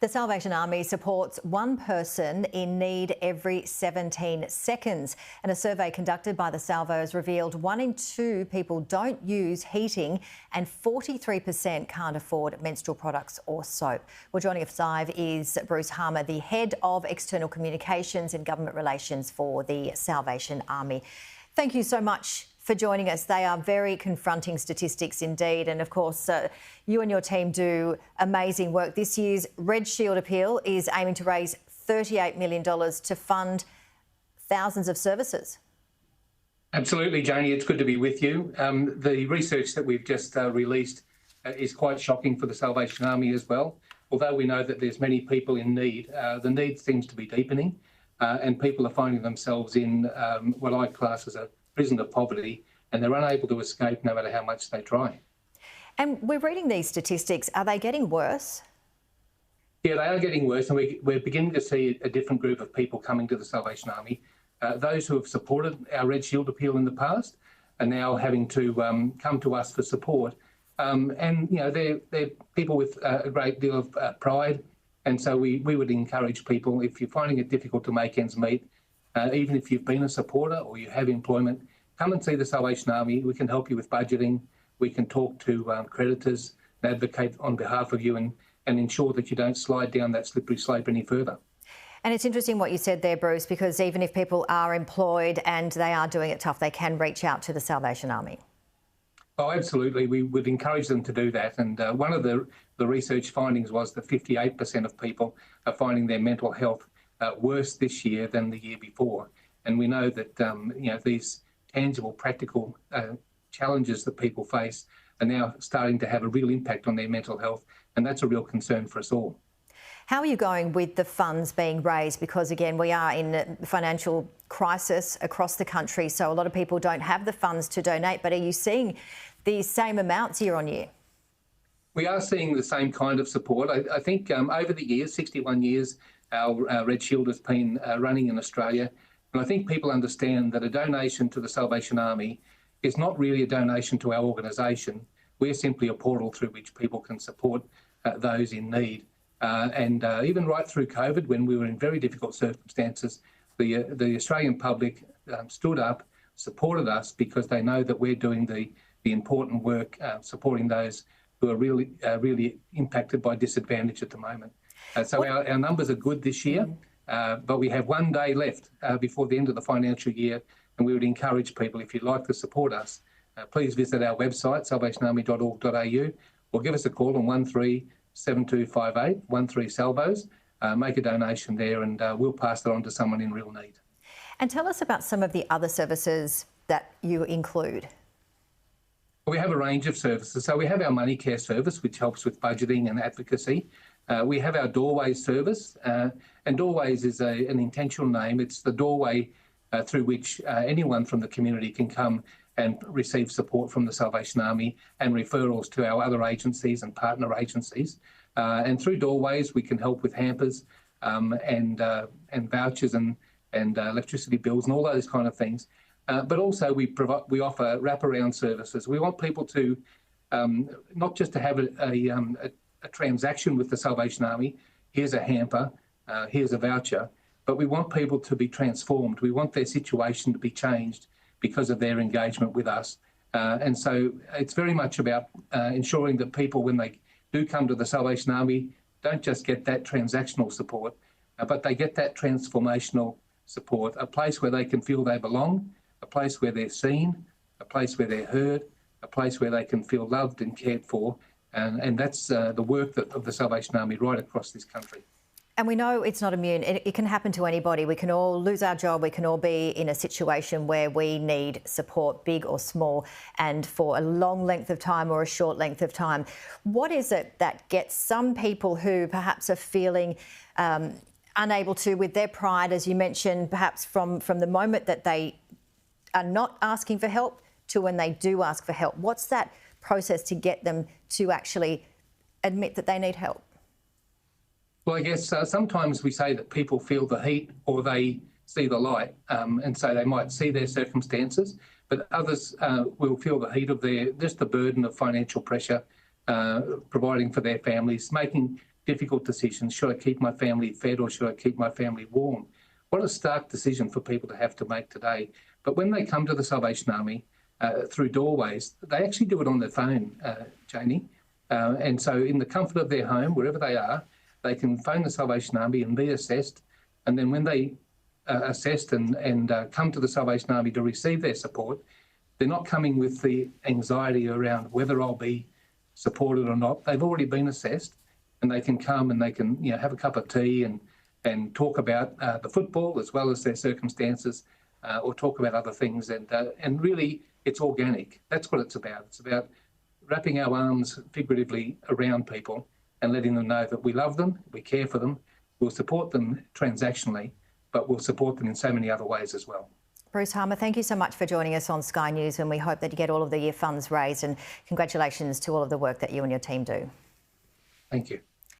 The Salvation Army supports one person in need every 17 seconds. And a survey conducted by the Salvos revealed 1 in 2 people don't use heating and 43% can't afford menstrual products or soap. Well, joining us live is Bruce Harmer, the Head of External Communications and Government Relations for the Salvation Army. Thank you so much for joining us. They are very confronting statistics indeed. And of course, you and your team do amazing work. This year's Red Shield appeal is aiming to raise $38 million to fund thousands of services. Absolutely, Janie. It's good to be with you. The research that we've just released is quite shocking for the Salvation Army as well. Although we know that there's many people in need, the need seems to be deepening and people are finding themselves in what I class as a prison of poverty, and they're unable to escape no matter how much they try. And we're reading these statistics. Are they getting worse? Yeah, they are getting worse, and we're beginning to see a different group of people coming to the Salvation Army. Those who have supported our Red Shield appeal in the past are now having to come to us for support. And, you know, they're people with a great deal of pride. And so we would encourage people, if you're finding it difficult to make ends meet, even if you've been a supporter or you have employment, come and see the Salvation Army. We can help you with budgeting. We can talk to creditors and advocate on behalf of you and ensure that you don't slide down that slippery slope any further. And it's interesting what you said there, Bruce, because even if people are employed and they are doing it tough, they can reach out to the Salvation Army. Oh, absolutely. We would encourage them to do that. And one of the research findings was that 58% of people are finding their mental health worse this year than the year before. And we know that you know, these tangible, practical challenges that people face are now starting to have a real impact on their mental health, and that's a real concern for us all. How are you going with the funds being raised? Because again, we are in a financial crisis across the country, so a lot of people don't have the funds to donate, but are you seeing the same amounts year on year? We are seeing the same kind of support. I think over the years, 61 years, our Red Shield has been running in Australia. And I think people understand that a donation to the Salvation Army is not really a donation to our organisation. We're simply a portal through which people can support those in need. And even right through COVID, when we were in very difficult circumstances, the Australian public stood up, supported us, because they know that we're doing the important work supporting those who are really impacted by disadvantage at the moment. So our numbers are good this year, but we have 1 day left before the end of the financial year, and we would encourage people, if you'd like to support us, please visit our website, salvationarmy.org.au, or give us a call on 137258, 13-SALVOS, make a donation there, and we'll pass that on to someone in real need. And tell us about some of the other services that you include. We have a range of services. So we have our money care service, which helps with budgeting and advocacy. We have our Doorways service, and Doorways is an intentional name. It's the doorway through which anyone from the community can come and receive support from the Salvation Army and referrals to our other agencies and partner agencies. And through Doorways, we can help with hampers and vouchers and electricity bills and all those kind of things. But also we offer wraparound services. We want people to not just to have a transaction with the Salvation Army, here's a hamper, here's a voucher, but we want people to be transformed. We want their situation to be changed because of their engagement with us. And so it's very much about ensuring that people, when they do come to the Salvation Army, don't just get that transactional support, but they get that transformational support, a place where they can feel they belong, a place where they're seen, a place where they're heard, a place where they can feel loved and cared for. And that's the work of the Salvation Army right across this country. And we know it's not immune. It can happen to anybody. We can all lose our job. We can all be in a situation where we need support, big or small, and for a long length of time or a short length of time. What is it that gets some people who perhaps are feeling unable to, with their pride, as you mentioned, perhaps from the moment that they are not asking for help to when they do ask for help? What's that process to get them to actually admit that they need help? Well, I guess sometimes we say that people feel the heat or they see the light, and so they might see their circumstances, but others will feel the heat of just the burden of financial pressure, providing for their families, making difficult decisions. Should I keep my family fed or should I keep my family warm? What a stark decision for people to have to make today. But when they come to the Salvation Army through doorways, they actually do it on their phone, Janie. And so in the comfort of their home, wherever they are, they can phone the Salvation Army and be assessed. And then when they assessed and come to the Salvation Army to receive their support, they're not coming with the anxiety around whether I'll be supported or not. They've already been assessed, and they can come and they can have a cup of tea and talk about the football as well as their circumstances, or talk about other things. And really, it's organic. That's what it's about. It's about wrapping our arms figuratively around people and letting them know that we love them, we care for them, we'll support them transactionally, but we'll support them in so many other ways as well. Bruce Harmer, thank you so much for joining us on Sky News, and we hope that you get all of the funds raised, and congratulations to all of the work that you and your team do. Thank you.